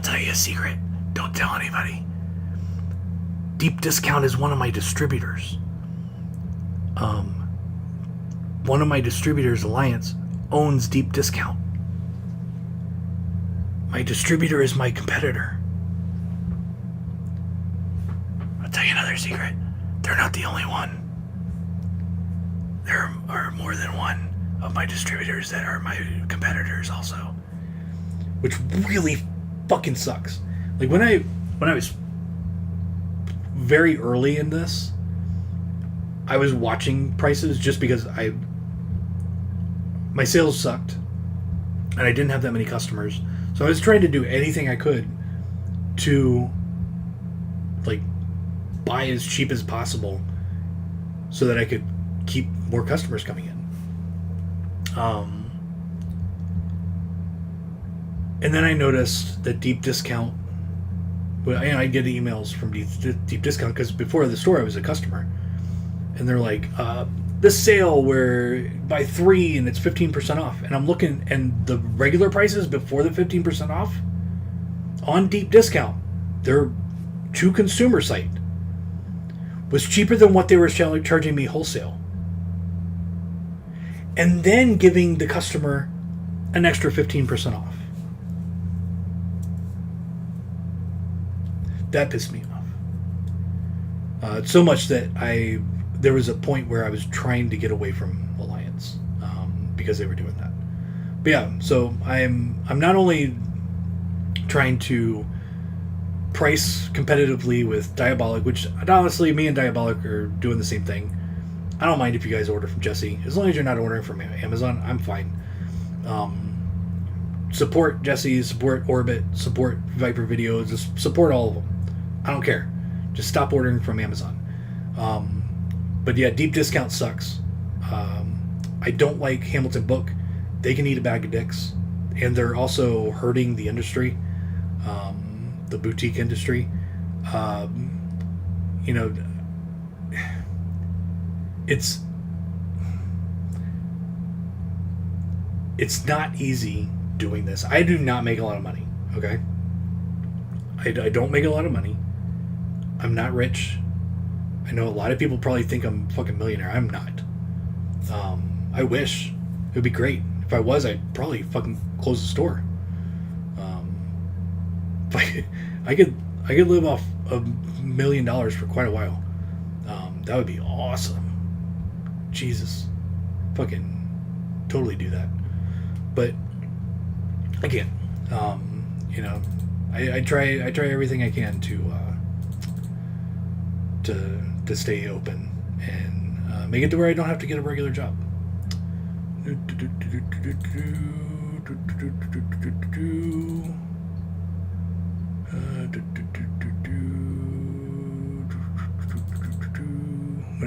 tell you a secret. Don't tell anybody. Deep Discount is one of my distributors. One of my distributors, Alliance, owns Deep Discount. My distributor is my competitor. I'll tell you another secret. They're not the only one. There are more than one of my distributors that are my competitors also. Which really fucking sucks. Like, when I was very early in this, I was watching prices just because my sales sucked and I didn't have that many customers. So I was trying to do anything I could to, like, buy as cheap as possible so that I could keep more customers coming in. And then I noticed that Deep Discount, I get emails from Deep Discount because before the store I was a customer, and they're like, this sale where buy 3 and it's 15% off, and I'm looking, and the regular prices before the 15% off on Deep Discount, their to consumer site, was cheaper than what they were charging me wholesale, and then giving the customer an extra 15% off. That pissed me off. So much that there was a point where I was trying to get away from Alliance because they were doing that. But yeah, so I'm not only trying to price competitively with Diabolic, which honestly, me and Diabolic are doing the same thing. I don't mind if you guys order from Jesse. As long as you're not ordering from Amazon, I'm fine. Support Jesse, support Orbit, support Viper Videos, just support all of them. I don't care. Just stop ordering from Amazon. But yeah, Deep Discount sucks. I don't like Hamilton Book. They can eat a bag of dicks. And they're also hurting the industry, the boutique industry. You know, it's not easy doing this. I do not make a lot of money. Okay, I don't make a lot of money. I'm not rich. I know a lot of people probably think I'm a fucking millionaire. I'm not. I wish. It would be great. If I was, I'd probably fucking close the store. I could live off $1 million for quite a while. That would be awesome. Jesus. Fucking totally do that. But again, you know, I try everything I can to stay open and make it to where I don't have to get a regular job. When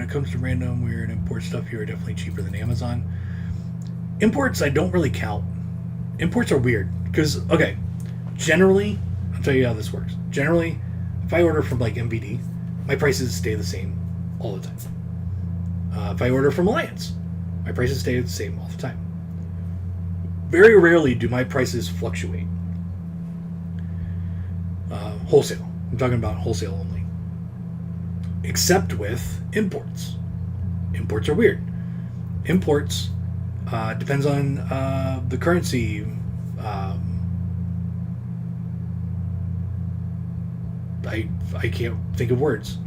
it comes to random weird import stuff, here are definitely cheaper than Amazon. Imports I don't really count. Imports are weird because, okay, generally, I'll tell you how this works. Generally, if I order from like MVD, my prices stay the same all the time. If I order from Alliance, my prices stay the same all the time. Very rarely do my prices fluctuate. Wholesale. I'm talking about wholesale only. Except with imports. Imports are weird. Imports depends on the currency. I can't think of words.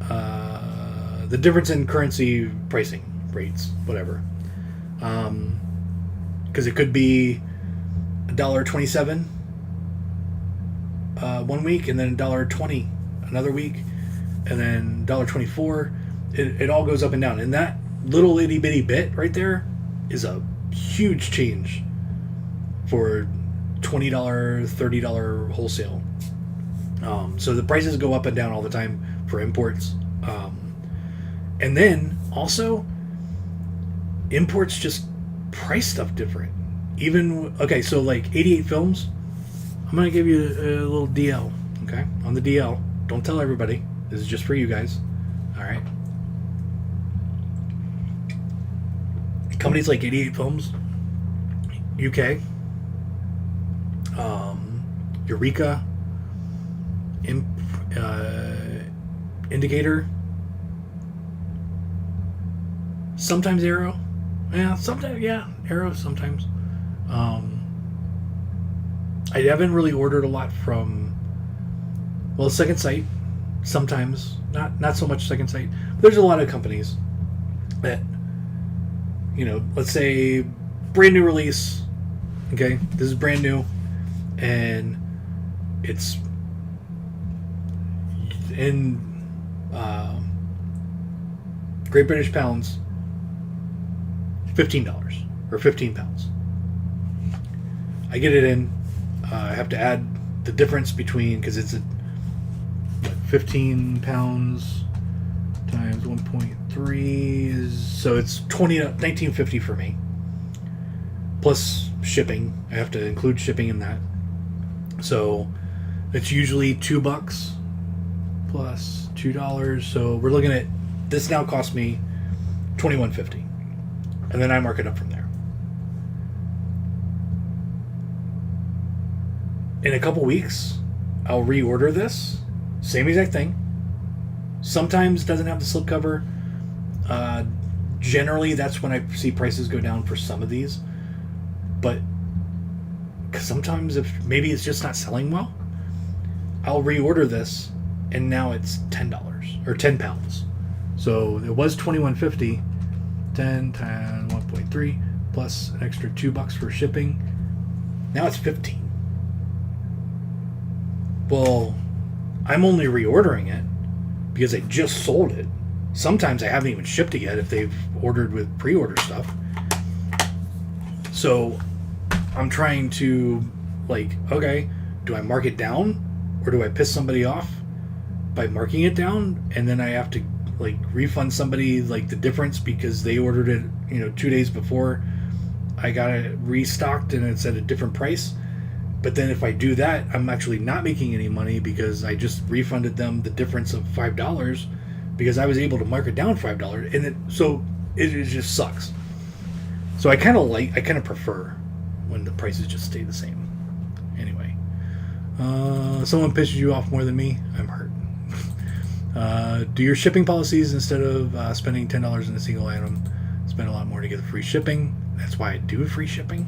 The difference in currency pricing rates, whatever. Because it could be $1.27 one week, and then $1.20 another week, and then $1.24. It all goes up and down, and that little itty bitty bit right there is a huge change for $20, $30 wholesale. So the prices go up and down all the time for imports. And then also imports just price stuff different. Even, okay, so like 88 films, I'm going to give you a little DL, okay? On the DL, don't tell everybody. This is just for you guys. All right? Companies like 88 Films, UK, Eureka, Indicator, sometimes Arrow. Yeah, sometimes, yeah, Arrow sometimes. I haven't really ordered a lot from, well, Second Sight, sometimes. Not so much Second Sight. But there's a lot of companies that, you know, let's say brand new release. Okay, this is brand new, and it's in Great British pounds, $15 or 15 pounds. I get it in. I have to add the difference between, because it's 15 pounds times 1.3 is, so it's $19.50 for me, plus shipping. I have to include shipping in that, so it's usually $2 plus $2. So we're looking at, this now costs me $21.50, and then I mark it up from there. In a couple weeks, I'll reorder this, same exact thing. Sometimes it doesn't have the slipcover. Generally, that's when I see prices go down for some of these. But because sometimes, if maybe it's just not selling well, I'll reorder this, and now it's $10 or 10 pounds. So it was $21.50, 10 times 1.3 plus an extra $2 for shipping. Now it's $15. Well, I'm only reordering it because I just sold it. Sometimes I haven't even shipped it yet if they've ordered with pre-order stuff. So I'm trying to, like, okay, do I mark it down, or do I piss somebody off by marking it down, and then I have to, like, refund somebody, like, the difference because they ordered it, you know, 2 days before I got it restocked and it's at a different price? But then if I do that, I'm actually not making any money because I just refunded them the difference of $5 because I was able to mark it down $5, and it just sucks. So I kind of prefer when the prices just stay the same. Anyway, someone pisses you off more than me, I'm hurt. Do your shipping policies instead of spending $10 in a single item. Spend a lot more to get the free shipping. That's why I do free shipping.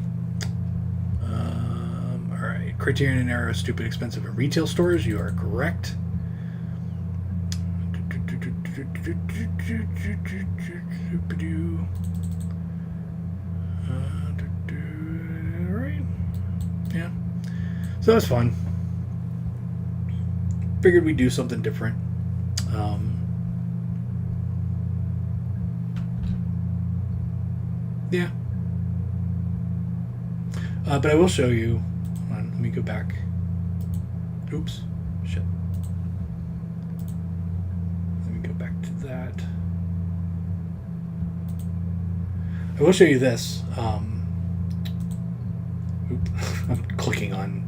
All right, Criterion and Arrow stupid expensive in retail stores. You are correct. All right. Yeah. So that was fun. Figured we'd do something different. Yeah. But I will show you. Hold on, let me go back. Oops. Shit. Let me go back to that. I will show you this. I'm clicking on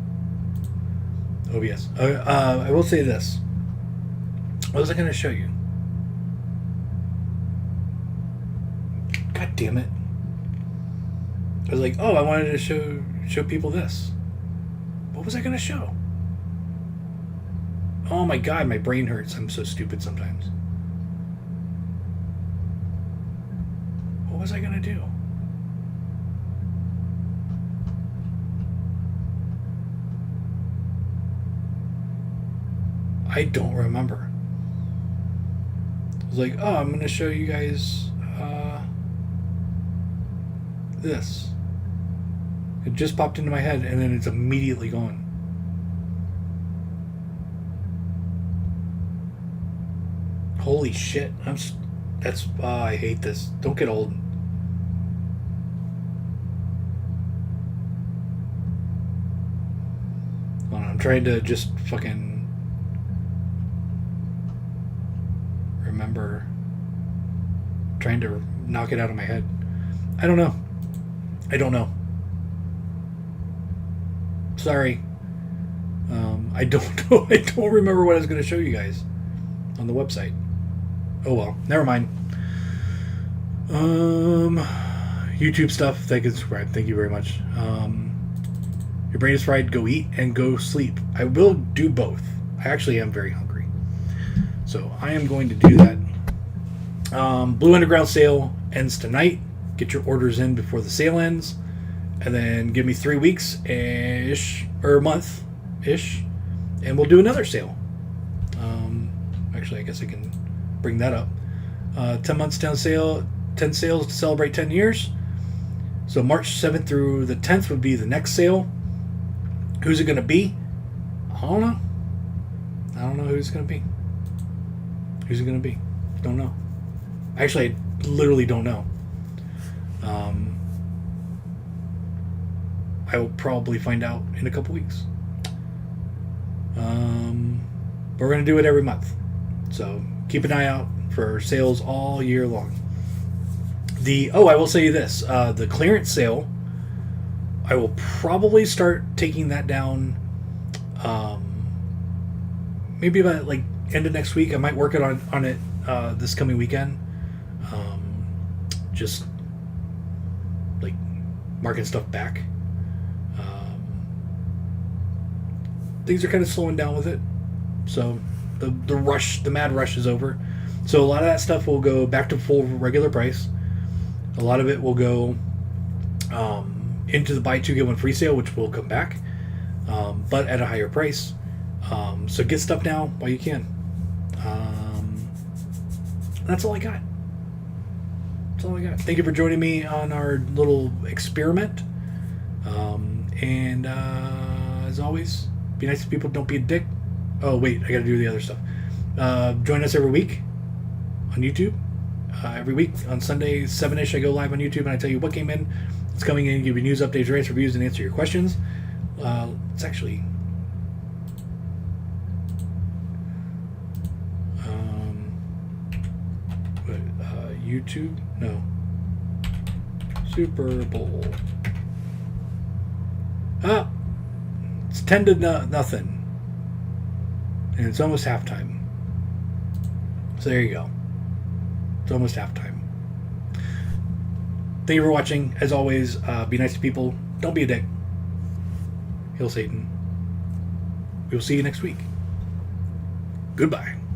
OBS. I will say this. What was I going to show you? God damn it. I was like, oh, I wanted to show people this. What was I going to show? Oh my God, my brain hurts. I'm so stupid sometimes. What was I going to do? I don't remember. I was like, oh, I'm going to show you guys this. It just popped into my head and then it's immediately gone. Holy shit. I hate this. Don't get old. Hold on, I'm trying to just fucking remember. Trying to knock it out of my head. I don't know. Sorry. I don't know. I don't remember what I was going to show you guys on the website. Oh well, never mind. YouTube stuff. Thank you, subscribe. Thank you very much. Your brain is fried. Go eat and go sleep. I will do both. I actually am very hungry, so I am going to do that. Blue Underground sale ends tonight. Get your orders in before the sale ends. And then give me 3 weeks-ish, or a month-ish, and we'll do another sale. Actually, I guess I can bring that up. 10 months down sale, 10 sales to celebrate 10 years. So March 7th through the 10th would be the next sale. Who's it going to be? I don't know who it's going to be. Who's it going to be? Don't know. Actually, I literally don't know. I will probably find out in a couple weeks. But we're going to do it every month. So keep an eye out for sales all year long. I will say this. The clearance sale, I will probably start taking that down maybe about like end of next week. I might work it on it this coming weekend. Just like marking stuff back. Things are kind of slowing down with it, so the mad rush is over. So a lot of that stuff will go back to full regular price. A lot of it will go into the buy 2 get 1 free sale, which will come back, but at a higher price. So get stuff now while you can. That's all I got. Thank you for joining me on our little experiment. And as always, be nice to people, don't be a dick. Oh, wait, I gotta do the other stuff. Join us every week on YouTube. Every week on Sunday, 7-ish, I go live on YouTube and I tell you what came in, what's coming in, give you news, updates, rates, reviews, and answer your questions. It's actually... YouTube? No. Super Bowl. 10 to nothing. And it's almost halftime. So there you go. It's almost halftime. Thank you for watching. As always, be nice to people. Don't be a dick. Hail Satan. We will see you next week. Goodbye.